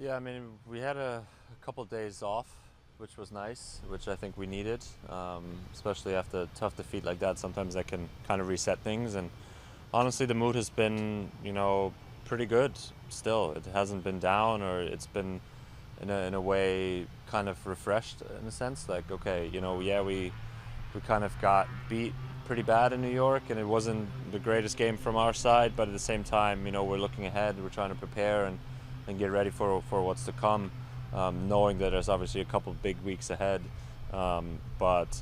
Yeah, I mean, we had a couple days off, which was nice, which I think we needed, especially after a tough defeat like that. Sometimes that can kind of reset things. And honestly, the mood has been, pretty good still. It hasn't been down, or it's been in a way kind of refreshed in a sense. Like, okay, yeah, we kind of got beat pretty bad in New York, and it wasn't the greatest game from our side. But at the same time, we're looking ahead. We're trying to prepare and get ready for what's to come, knowing that there's obviously a couple of big weeks ahead. But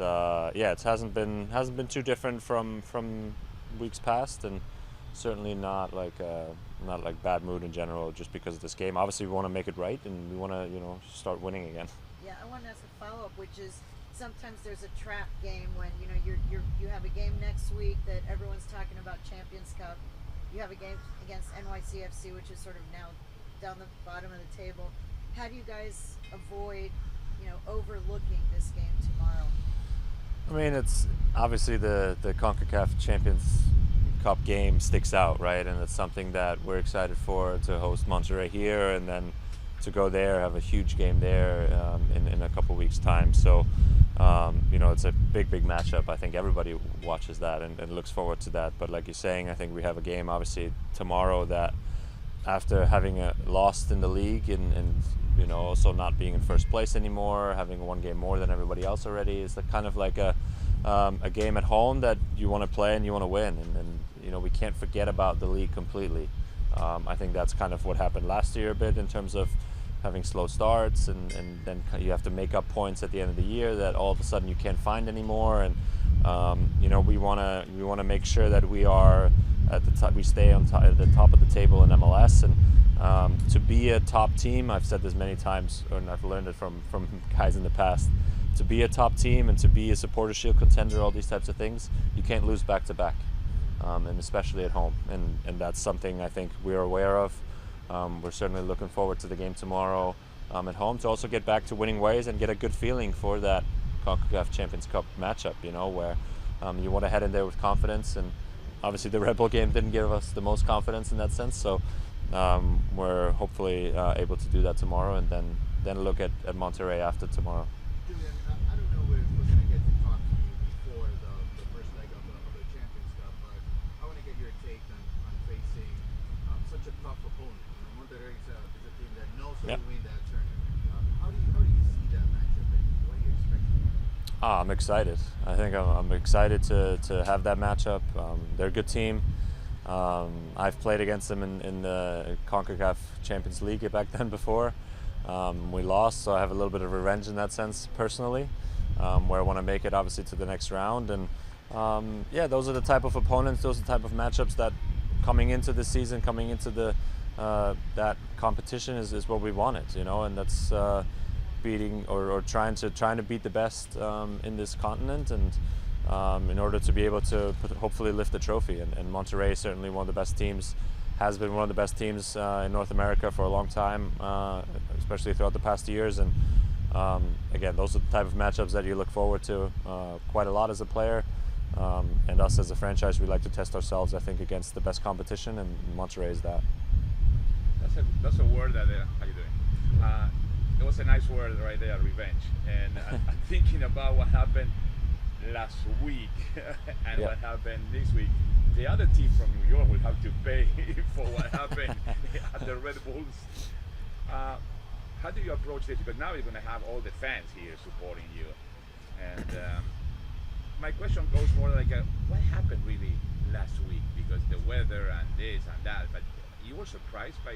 yeah, it hasn't been too different from weeks past, and certainly not like bad mood in general just because of this game. Obviously, we want to make it right, and we want to start winning again. Yeah, I want to ask a follow up, which is sometimes there's a trap game when you have a game next week that everyone's talking about Champions Cup. You have a game against NYCFC, which is sort of now down the bottom of the table. How do you guys avoid overlooking this game tomorrow? I mean, it's obviously the CONCACAF Champions Cup game sticks out, right? And it's something that we're excited for, to host Monterrey here and then to go there, have a huge game there in a couple weeks' time. So, it's a big matchup. I think everybody watches that and looks forward to that. But like you're saying, I think we have a game obviously tomorrow that, after having lost in the league and also not being in first place anymore, having one game more than everybody else already, is kind of like a game at home that you want to play and you want to win. And we can't forget about the league completely. I think that's kind of what happened last year a bit in terms of having slow starts, and then you have to make up points at the end of the year that all of a sudden you can't find anymore. And we want to make sure that we are at the top, we stay at the top of the table in MLS. And to be a top team, I've said this many times, and I've learned it from guys in the past. To be a top team and to be a supporter shield contender, all these types of things, you can't lose back to back, and especially at home. And that's something I think we're aware of. We're certainly looking forward to the game tomorrow at home, to also get back to winning ways and get a good feeling for that CONCACAF Champions Cup matchup, where you want to head in there with confidence. And obviously the Red Bull game didn't give us the most confidence in that sense. So we're hopefully able to do that tomorrow, and then look at Monterrey after tomorrow. Julian, I don't know if we're going to get to talk to you before the first leg of the Champions Cup, but I want to get your take on facing such a tough opponent. Monterrey is a team that knows how to win that tournament. How do you see that matchup, and what are you expecting? I'm excited. I think I'm excited to have that matchup. They're a good team. I've played against them in the CONCACAF Champions League back then before. We lost, so I have a little bit of revenge in that sense personally, where I want to make it obviously to the next round. And yeah, those are the type of opponents, those are the type of matchups that coming into the season, coming into that competition is what we wanted, and that's beating or trying to beat the best in this continent, and in order to be able to hopefully lift the trophy. And Monterrey is certainly one of the best teams, has been one of the best teams in North America for a long time, especially throughout the past years. And again, those are the type of matchups that you look forward to quite a lot as a player. And us as a franchise, we like to test ourselves, I think, against the best competition, and Monterrey is that. That's a word that how you doing? It was a nice word right there, revenge. And I'm thinking about what happened last week and what happened this week. The other team from New York will have to pay for what happened at the Red Bulls. How do you approach this? Because now you're going to have all the fans here supporting you. And my question goes more like, what happened really last week? Because the weather and this and that, but you were surprised by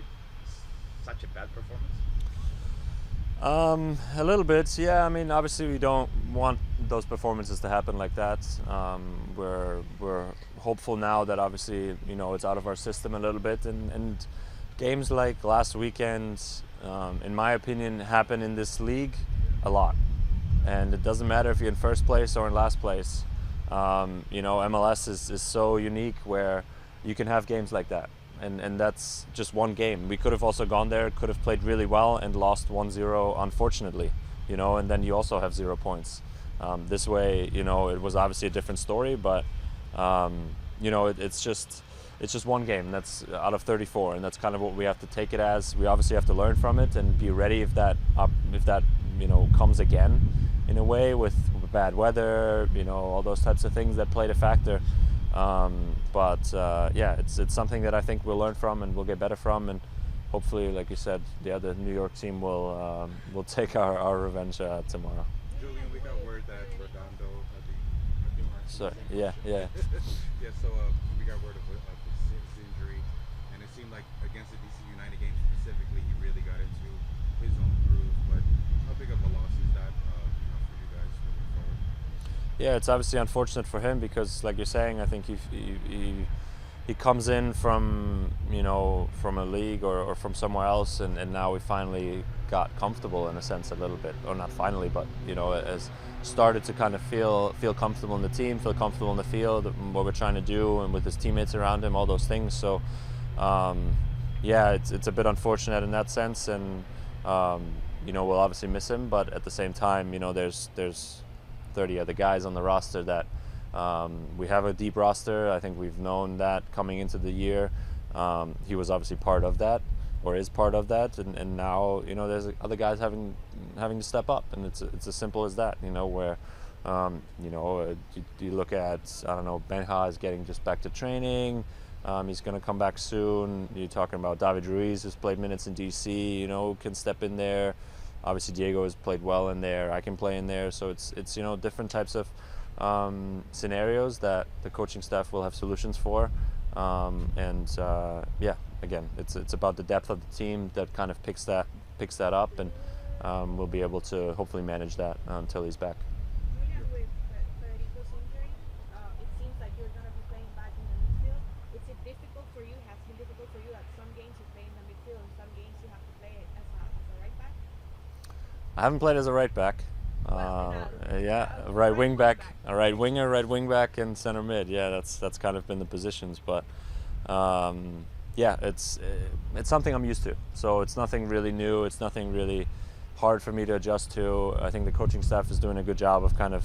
such a bad performance? A little bit, yeah. I mean, obviously we don't want those performances to happen like that. We're hopeful now that obviously it's out of our system a little bit, and games like last weekend, in my opinion, happen in this league a lot. And it doesn't matter if you're in first place or in last place. MLS is so unique where you can have games like that. And that's just one game. We could have also gone there, could have played really well and lost 1-0, unfortunately, and then you also have 0 points. This way, it was obviously a different story, but, it's it's just one game that's out of 34, and that's kind of what we have to take it as. We obviously have to learn from it and be ready if that comes again, in a way, with bad weather, all those types of things that played a factor. Yeah, it's something that I think we'll learn from and we'll get better from, and hopefully, like you said, the other New York team will take our revenge tomorrow. Julian, we got word that Redondo had So yeah. yeah, so we got word of his injury, and it seemed like against the DC United game specifically, he really got into his own groove. But how big of a loss is that, for you guys moving forward? Yeah, it's obviously unfortunate for him because, like you're saying, I think he comes in from from a league or from somewhere else, and now we finally got comfortable in a sense a little bit, or not finally, but has started to kind of feel comfortable in the team, feel comfortable in the field, what we're trying to do, and with his teammates around him, all those things. So yeah, it's a bit unfortunate in that sense, and we'll obviously miss him, but at the same time, there's 30 other guys on the roster that we have a deep roster. I think we've known that coming into the year. He was obviously part of that, or is part of that, and now there's other guys having to step up, and it's as simple as that. Where you look at, I don't know, Benja is getting just back to training. He's going to come back soon. You're talking about David Ruiz, who's played minutes in DC. Can step in there. Obviously, Diego has played well in there. I can play in there. So it's different types of scenarios that the coaching staff will have solutions for. Yeah, again, it's about the depth of the team that kind of picks that up, and we'll be able to hopefully manage that until he's back. Julian, with Federico's injury, it seems like you're going to be playing back in the midfield. Is it difficult for you? Has it been difficult for you that some games you play in the midfield and some games you have to play as a right back? I haven't played as a right back. Right wing back, a right winger, right wing back, and center mid. Yeah, that's kind of been the positions, but yeah, it's something I'm used to. So it's nothing really new. It's nothing really hard for me to adjust to. I think the coaching staff is doing a good job of kind of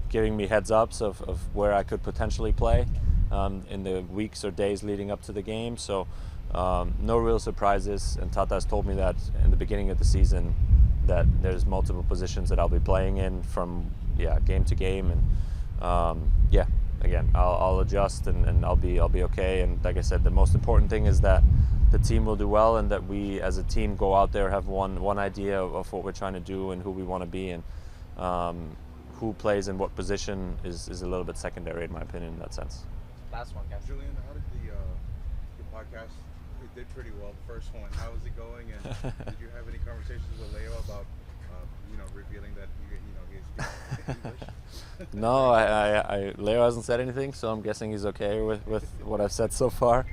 giving me heads ups of where I could potentially play in the weeks or days leading up to the game. So no real surprises, and Tata has told me that in the beginning of the season, that there's multiple positions that I'll be playing in from game to game, and again, I'll adjust and I'll be okay. And like I said, the most important thing is that the team will do well, and that we as a team go out there, have one idea of what we're trying to do and who we want to be, and who plays in what position is a little bit secondary in my opinion in that sense. Last one, guys. Julian, how did the podcast? It did pretty well, the first one. How is it going? And did you have any conversations with Leo about revealing that he speaks English? No, Leo hasn't said anything, so I'm guessing he's okay with what I've said so far.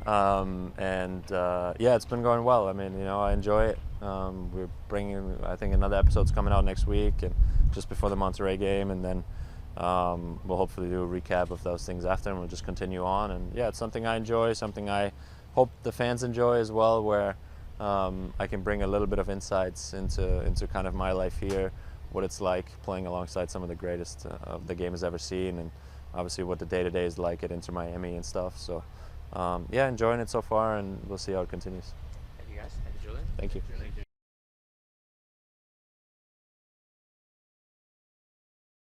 Yeah, it's been going well. I mean, I enjoy it. We're bringing, I think, another episode's coming out next week, and just before the Monterrey game, and then we'll hopefully do a recap of those things after, and we'll just continue on. And yeah, it's something I enjoy, something I hope the fans enjoy as well, where I can bring a little bit of insights into kind of my life here, what it's like playing alongside some of the greatest of the game has ever seen, and obviously what the day-to-day is like at Inter Miami and stuff. So yeah, enjoying it so far, and we'll see how it continues. Thank you, guys. Thank you, Julian. Thank you. Thank you.